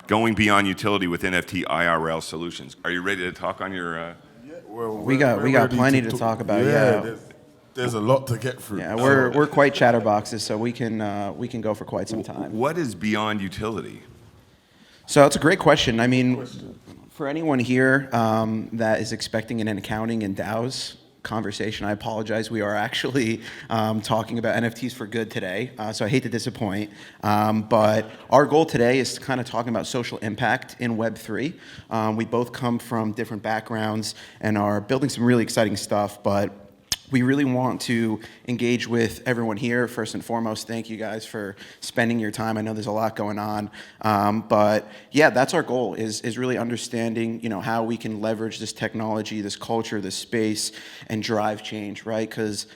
going beyond utility with NFT IRL solutions. Are you ready to talk on your? Yeah, well, We got plenty to talk about. Yeah. There's a lot to get through. Yeah, we're quite chatterboxes, so we can go for quite some time. What is beyond utility? So that's a great question. I mean, for anyone here that is expecting an accounting and DAOs conversation, I apologize. We are actually talking about NFTs for good today, so I hate to disappoint. But our goal today is to kind of talking about social impact in Web3. We both come from different backgrounds and are building some really exciting stuff, but we really want to engage with everyone here. First and foremost, thank you guys for spending your time. I know there's a lot going on, but yeah, that's our goal, is really understanding, how we can leverage this technology, this culture, this space, and drive change, right? Because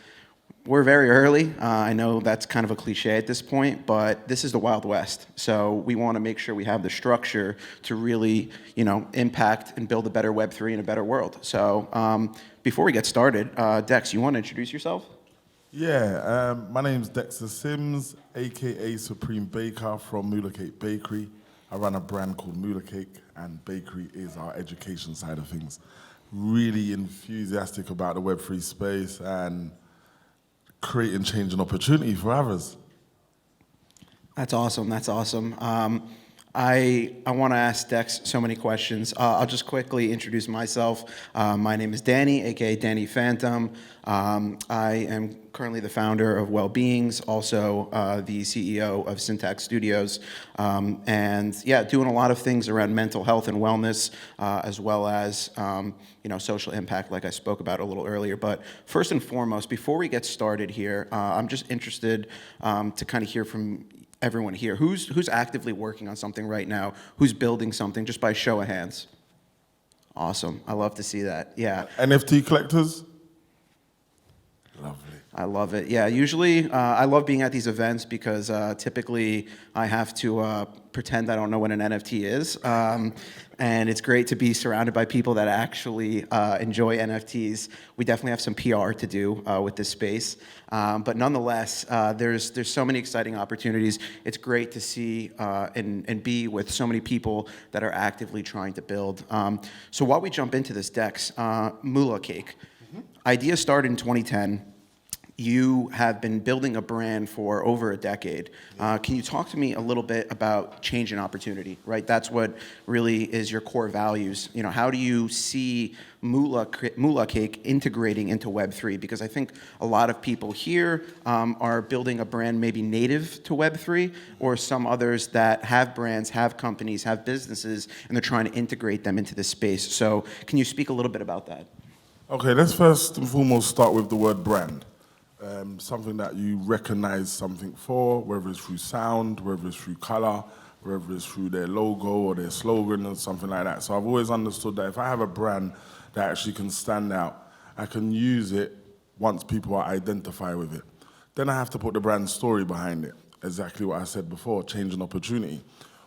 we're very early. I know that's kind of a cliche at this point, but this is the Wild West. So we want to make sure we have the structure to really, impact and build a better Web3 and a better world. So before we get started, Dex, you want to introduce yourself? Yeah, my name's Dexter Sims, aka Supreme Baker from Moolah Cake Bakery. I run a brand called Moolah Cake, and bakery is our education side of things. Really enthusiastic about the Web3 space and creating change and opportunity for others. That's awesome. That's awesome. I want to ask Dex so many questions. I'll just quickly introduce myself. My name is Danny, aka Danny Phantom. I am currently the founder of Wellbeings, also the CEO of Syntax Studios, and yeah, doing a lot of things around mental health and wellness, as well as social impact, like I spoke about a little earlier. But first and foremost, before we get started here, I'm just interested to kind of hear from everyone here. Who's actively working on something right now? Who's building something, just by show of hands? Awesome. I love to see that. Yeah. NFT collectors? Lovely. I love it. Yeah, usually I love being at these events because typically I have to pretend I don't know what an NFT is. And it's great to be surrounded by people that actually enjoy NFTs. We definitely have some PR to do with this space. But nonetheless, there's so many exciting opportunities. It's great to see and be with so many people that are actively trying to build. So while we jump into this, Dex, Moolah Cake. Idea started in 2010. You have been building a brand for over a decade. Can you talk to me a little bit about change and opportunity, right? That's what really is your core values. How do you see Moolah Cake integrating into Web3? Because I think a lot of people here are building a brand maybe native to Web3, or some others that have brands, have companies, have businesses, and they're trying to integrate them into this space. So can you speak a little bit about that? Okay, let's first and foremost start with the word brand. Something that you recognize something for, whether it's through sound, whether it's through color, whether it's through their logo or their slogan or something like that. So I've always understood that if I have a brand that actually can stand out, I can use it once people are identified with it. Then I have to put the brand story behind it. Exactly what I said before, change and opportunity.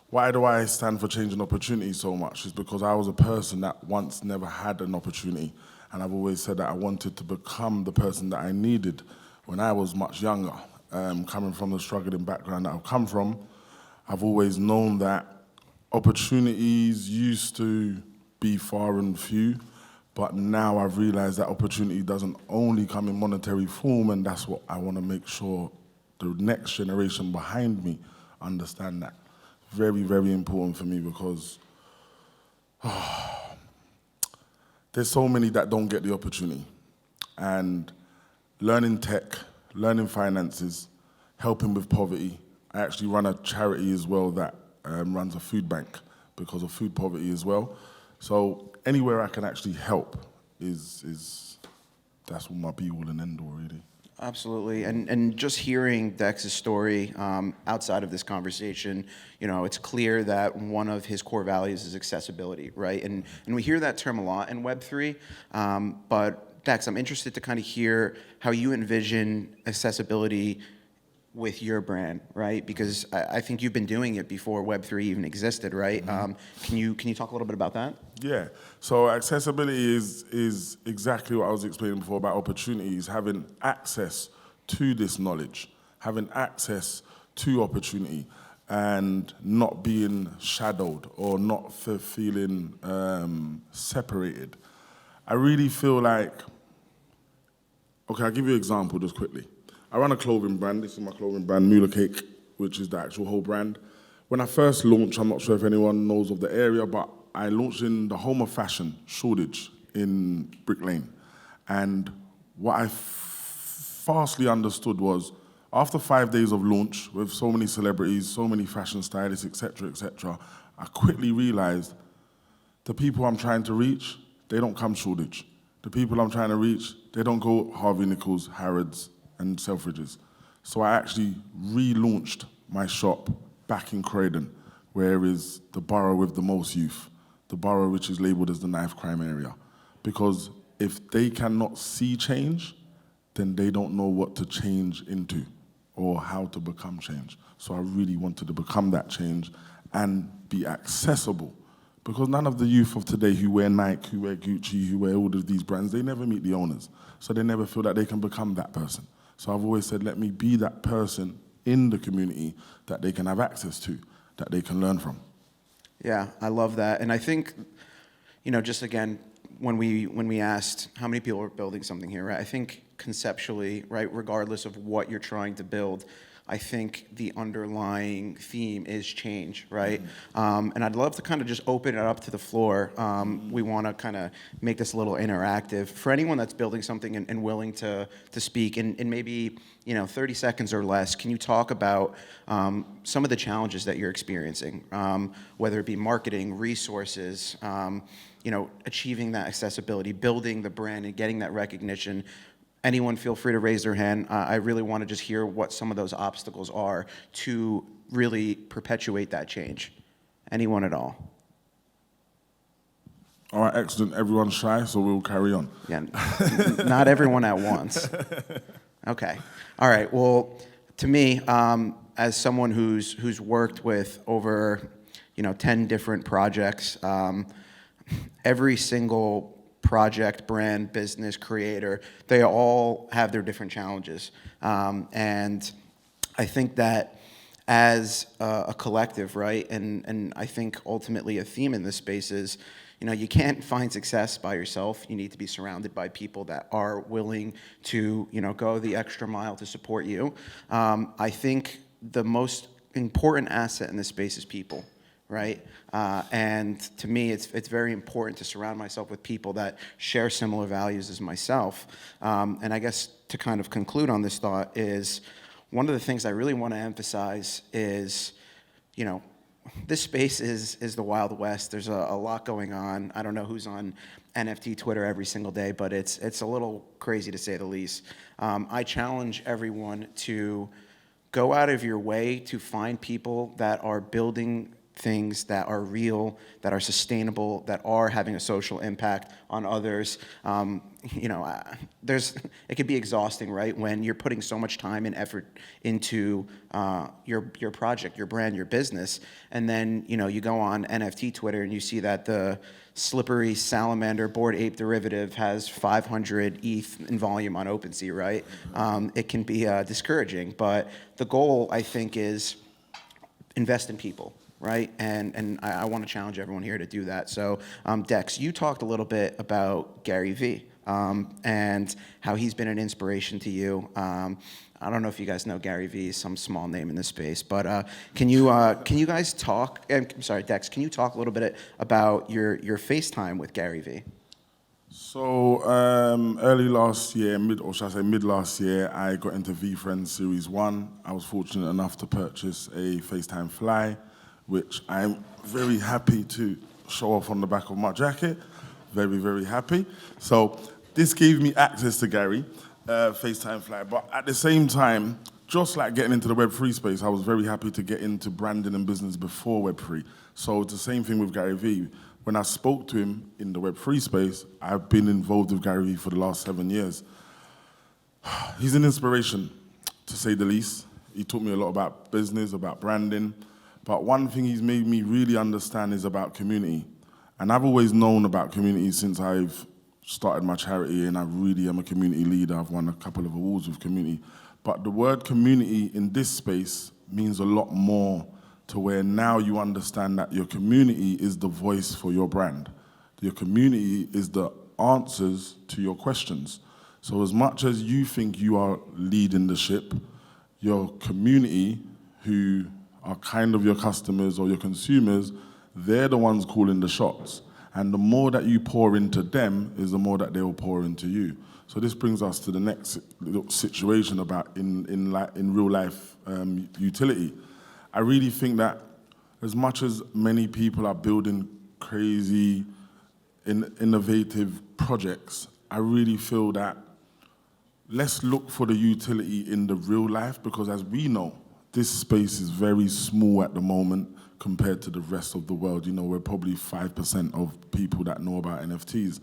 Why do I stand for change and opportunity so much? It's because I was a person that once never had an opportunity. And I've always said that I wanted to become the person that I needed when I was much younger. Coming from the struggling background that I've come from, I've always known that opportunities used to be far and few, but now I've realized that opportunity doesn't only come in monetary form, and that's what I want to make sure the next generation behind me understand that. Very, very important for me because there's so many that don't get the opportunity. And learning tech, learning finances, helping with poverty. I actually run a charity as well that runs a food bank because of food poverty as well. So anywhere I can actually help is that's my be-all and end-all, really. Absolutely, and just hearing Dex's story outside of this conversation, it's clear that one of his core values is accessibility, right? And we hear that term a lot in Web3, but Dex, I'm interested to kind of hear how you envision accessibility with your brand, right? Because I think you've been doing it before Web3 even existed, right? Can you talk a little bit about that? Yeah. So accessibility is exactly what I was explaining before about opportunities, having access to this knowledge, having access to opportunity. and not being shadowed or not feeling separated. I really feel like, okay, I'll give you an example just quickly. I run a clothing brand. This is my clothing brand, Moolah Cake, which is the actual whole brand. When I first launched, I'm not sure if anyone knows of the area, but I launched in the home of fashion, Shoreditch, in Brick Lane. And what I fastly understood was, after 5 days of launch, with so many celebrities, so many fashion stylists, etc., I quickly realized the people I'm trying to reach, they don't come Shoreditch. The people I'm trying to reach, they don't go Harvey Nichols, Harrods, and Selfridges. So I actually relaunched my shop back in Croydon, where is the borough with the most youth, the borough which is labeled as the knife crime area. Because if they cannot see change, then they don't know what to change into or how to become change. So I really wanted to become that change and be accessible. Because none of the youth of today who wear Nike, who wear Gucci, who wear all of these brands, they never meet the owners. So they never feel that they can become that person. So I've always said, let me be that person in the community that they can have access to, that they can learn from. Yeah, I love that. And I think, just again, when we asked how many people are building something here, right? I think conceptually, right, regardless of what you're trying to build, I think the underlying theme is change, right? And I'd love to kind of just open it up to the floor. We want to kind of make this a little interactive. For anyone that's building something and willing to speak in maybe 30 seconds or less, can you talk about some of the challenges that you're experiencing, whether it be marketing, resources, achieving that accessibility, building the brand and getting that recognition? Anyone feel free to raise their hand. I really want to just hear what some of those obstacles are to really perpetuate that change. Anyone at all? All right, excellent. Everyone's shy, so we'll carry on. Yeah, not everyone at once. Okay. All right. Well, to me, as someone who's worked with over 10 different projects, every single project, brand, business, creator, they all have their different challenges. And I think that as a collective, right, and I think ultimately a theme in this space is, you can't find success by yourself. You need to be surrounded by people that are willing to, go the extra mile to support you. I think the most important asset in this space is people. Right? And to me, it's very important to surround myself with people that share similar values as myself. And I guess to kind of conclude on this thought is, one of the things I really want to emphasize is, this space is the Wild West. There's a lot going on. I don't know who's on NFT Twitter every single day, but it's a little crazy to say the least. I challenge everyone to go out of your way to find people that are building things that are real, that are sustainable, that are having a social impact on others. It can be exhausting, right, when you're putting so much time and effort into your project, your brand, your business, and then you go on NFT Twitter and you see that the slippery salamander Bored Ape derivative has 500 ETH in volume on OpenSea, right? It can be discouraging, but the goal, I think, is invest in people. Right, and I want to challenge everyone here to do that. So, Dex, you talked a little bit about Gary Vee and how he's been an inspiration to you. I don't know if you guys know Gary Vee, some small name in this space, but can you guys talk? I'm sorry, Dex, can you talk a little bit about your FaceTime with Gary Vee? So early last year, mid last year, I got into VeeFriends Series 1. I was fortunate enough to purchase a FaceTime Fly, which I'm very happy to show off on the back of my jacket. Very, very happy. So this gave me access to Gary, FaceTime Fly. But at the same time, just like getting into the Web3 space, I was very happy to get into branding and business before Web3. So it's the same thing with Gary Vee. When I spoke to him in the Web3 space, I've been involved with Gary Vee for the last 7 years. He's an inspiration, to say the least. He taught me a lot about business, about branding. But one thing he's made me really understand is about community. And I've always known about community since I've started my charity, and I really am a community leader. I've won a couple of awards with community. But the word community in this space means a lot more to where now you understand that your community is the voice for your brand. Your community is the answers to your questions. So as much as you think you are leading the ship, your community, who are kind of your customers or your consumers, they're the ones calling the shots. And the more that you pour into them is the more that they will pour into you. So this brings us to the next situation about in real life utility. I really think that as much as many people are building crazy, innovative projects, I really feel that let's look for the utility in the real life, because as we know, this space is very small at the moment compared to the rest of the world. You know, we're probably 5% of people that know about NFTs.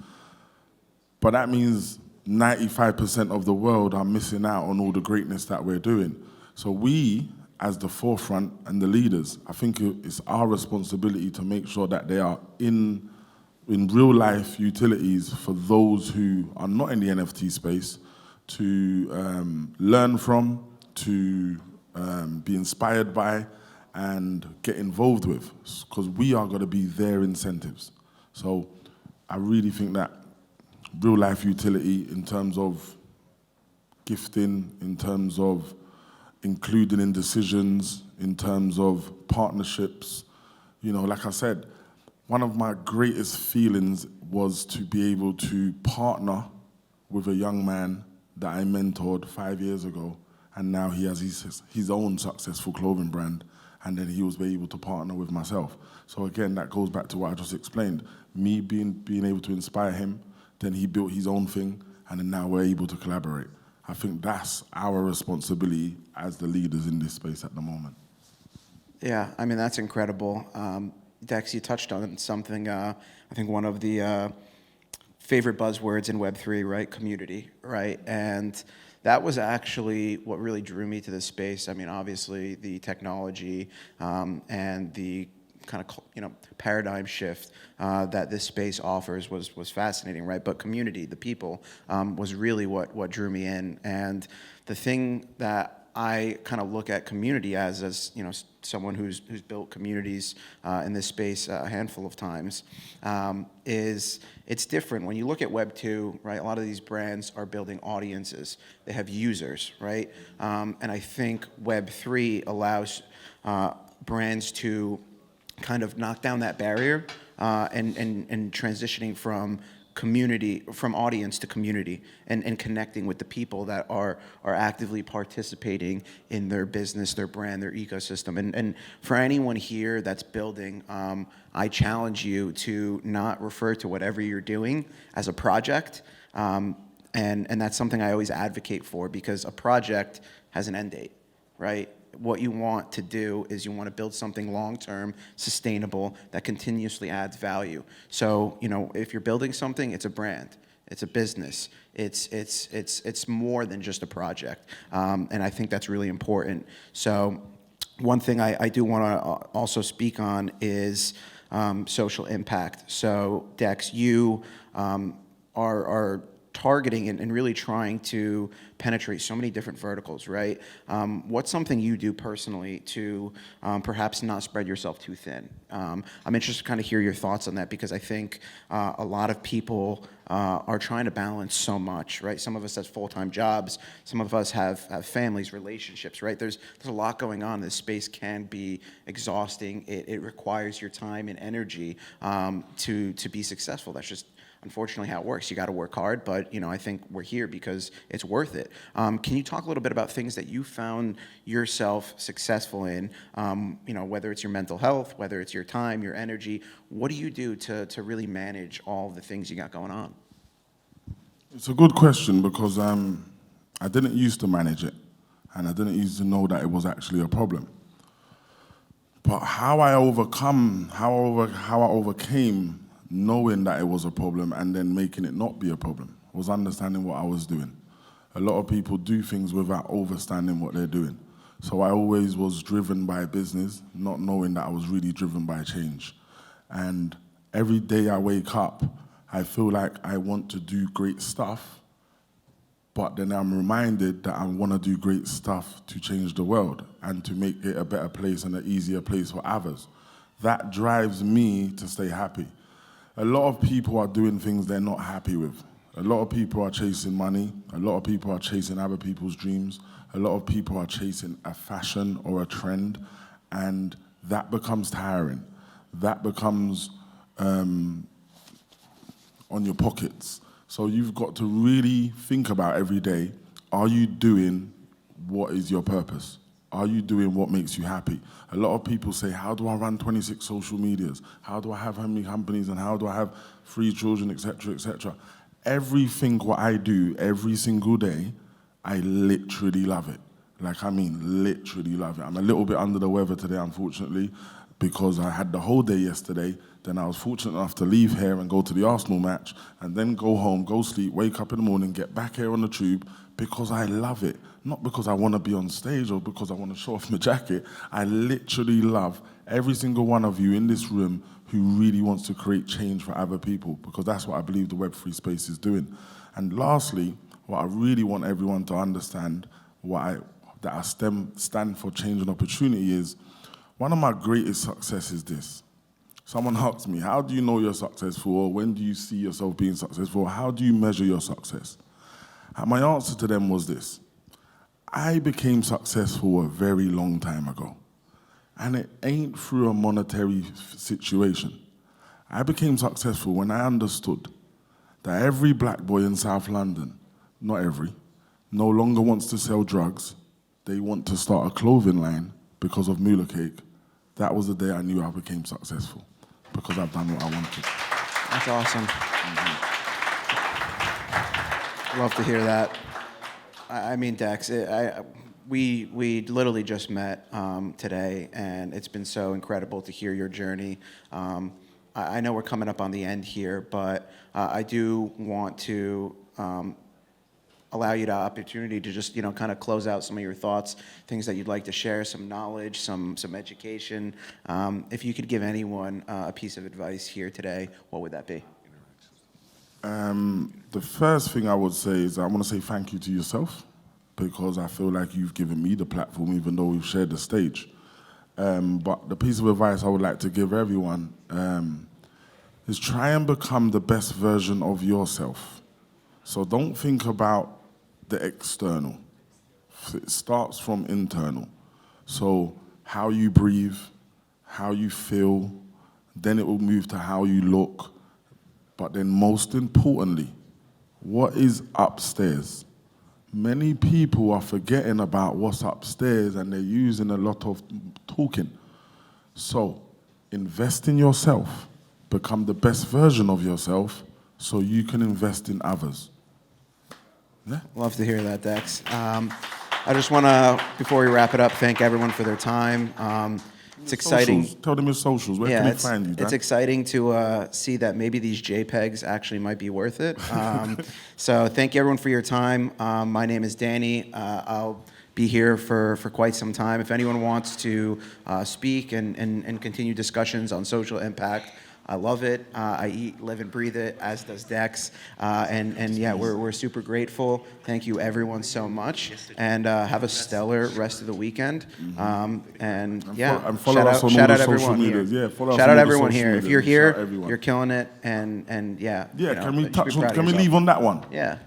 But that means 95% of the world are missing out on all the greatness that we're doing. So we, as the forefront and the leaders, I think it's our responsibility to make sure that they are in real life utilities for those who are not in the NFT space to learn from, to be inspired by, and get involved with, because we are going to be their incentives. So I really think that real life utility in terms of gifting, in terms of including in decisions, in terms of partnerships, you know, like I said, one of my greatest feelings was to be able to partner with a young man that I mentored 5 years ago, and now he has his own successful clothing brand, and then he was able to partner with myself. So again, that goes back to what I just explained. Me being able to inspire him, then he built his own thing, and then now we're able to collaborate. I think that's our responsibility as the leaders in this space at the moment. Yeah, I mean, that's incredible. Dex, you touched on something, I think one of the favorite buzzwords in Web3, right? Community, right? And that was actually what really drew me to this space. I mean, obviously the technology and the kind of paradigm shift that this space offers was fascinating, right? But community, the people, was really what drew me in. And the thing that I kind of look at community as someone who's built communities in this space a handful of times, is it's different. When you look at Web 2, right, a lot of these brands are building audiences. They have users, right? And I think Web 3 allows brands to kind of knock down that barrier and transitioning from audience to community and connecting with the people that are actively participating in their business, their brand, their ecosystem. And for anyone here that's building, I challenge you to not refer to whatever you're doing as a project. And that's something I always advocate for, because a project has an end date, right? What you want to do is you want to build something long-term, sustainable, that continuously adds value. So, if you're building something, it's a brand, it's a business, it's more than just a project. And I think that's really important. So one thing I do want to also speak on is social impact. So Dex, you are targeting and really trying to penetrate so many different verticals, right? What's something you do personally to perhaps not spread yourself too thin? I'm interested to kind of hear your thoughts on that, because I think a lot of people are trying to balance so much, right? Some of us have full-time jobs, some of us have families, relationships, right? There's a lot going on. This space can be exhausting. It requires your time and energy to be successful. That's just unfortunately how it works. You got to work hard, but I think we're here because it's worth it. Can you talk a little bit about things that you found yourself successful in? Whether it's your mental health, whether it's your time, your energy. What do you do to really manage all the things you got going on? It's a good question, because I didn't used to manage it, and I didn't used to know that it was actually a problem. But how I overcame knowing that it was a problem and then making it not be a problem was understanding what I was doing. A lot of people do things without understanding what they're doing. So I always was driven by business, not knowing that I was really driven by change. And every day I wake up, I feel like I want to do great stuff, But then I'm reminded that I want to do great stuff to change the world and to make it a better place and an easier place for others. That drives me to stay happy. A lot of people are doing things they're not happy with. A lot of people are chasing money. A lot of people are chasing other people's dreams. A lot of people are chasing a fashion or a trend, and that becomes tiring. That becomes on your pockets. So you've got to really think about every day, are you doing what is your purpose? Are you doing what makes you happy? A lot of people say, how do I run 26 social medias? How do I have how many companies, and how do I have 3 children, etc., etc.? Everything what I do every single day, I literally love it. Like, I mean, literally love it. I'm a little bit under the weather today, unfortunately, because I had the whole day yesterday. Then I was fortunate enough to leave here and go to the Arsenal match, and then go home, go sleep, wake up in the morning, get back here on the tube, because I love it. Not because I want to be on stage or because I want to show off my jacket. I literally love every single one of you in this room who really wants to create change for other people, because that's what I believe the Web3 space is doing. And lastly, what I really want everyone to understand, that I stand for change and opportunity is, one of my greatest successes is this. Someone asked me, how do you know you're successful, or when do you see yourself being successful? How do you measure your success? And my answer to them was this. I became successful a very long time ago, and it ain't through a monetary situation. I became successful when I understood that every black boy in South London, not every, no longer wants to sell drugs. They want to start a clothing line because of Moolah Cake. That was the day I knew I became successful, because I've done what I wanted. That's awesome. Love to hear that. I mean, Dex, we literally just met today, and it's been so incredible to hear your journey. I know we're coming up on the end here, but I do want to allow you the opportunity to just, kind of close out some of your thoughts, things that you'd like to share, some knowledge, some education. If you could give anyone a piece of advice here today, what would that be? The first thing I would say is I want to say thank you to yourself, because I feel like you've given me the platform, even though we've shared the stage. But the piece of advice I would like to give everyone is try and become the best version of yourself. So don't think about the external. It starts from internal. So how you breathe, how you feel, then it will move to how you look. But then most importantly, what is upstairs? Many people are forgetting about what's upstairs, and they're using a lot of talking. So invest in yourself, become the best version of yourself so you can invest in others. Yeah. Love to hear that, Dex. I just want to, before we wrap it up, thank everyone for their time. It's exciting. Socials. Tell them your socials. Where can they find you, Dan? It's exciting to see that maybe these JPEGs actually might be worth it. So thank you, everyone, for your time. My name is Danny. I'll be here for quite some time. If anyone wants to speak and continue discussions on social impact, I love it. I eat, live, and breathe it, as does Dex. And yeah, we're super grateful. Thank you, everyone, so much. And have a stellar rest of the weekend. And yeah, follow us on all the social medias. Yeah, follow us shout on out all the everyone social here. If medias. you're Shout here, everyone. you're killing it. And yeah. Yeah, can we you should be touch on, proud of can we yourself. leave on that one? Yeah.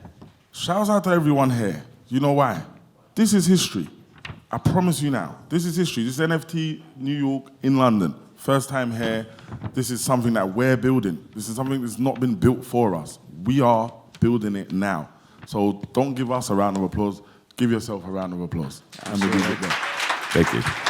Shouts out to everyone here. You know why? This is history. I promise you now. This is history. This is NFT New York in London. First time here. This is something that we're building. This is something that's not been built for us. We are building it now. So don't give us a round of applause. Give yourself a round of applause. And we'll leave it there. Thank you.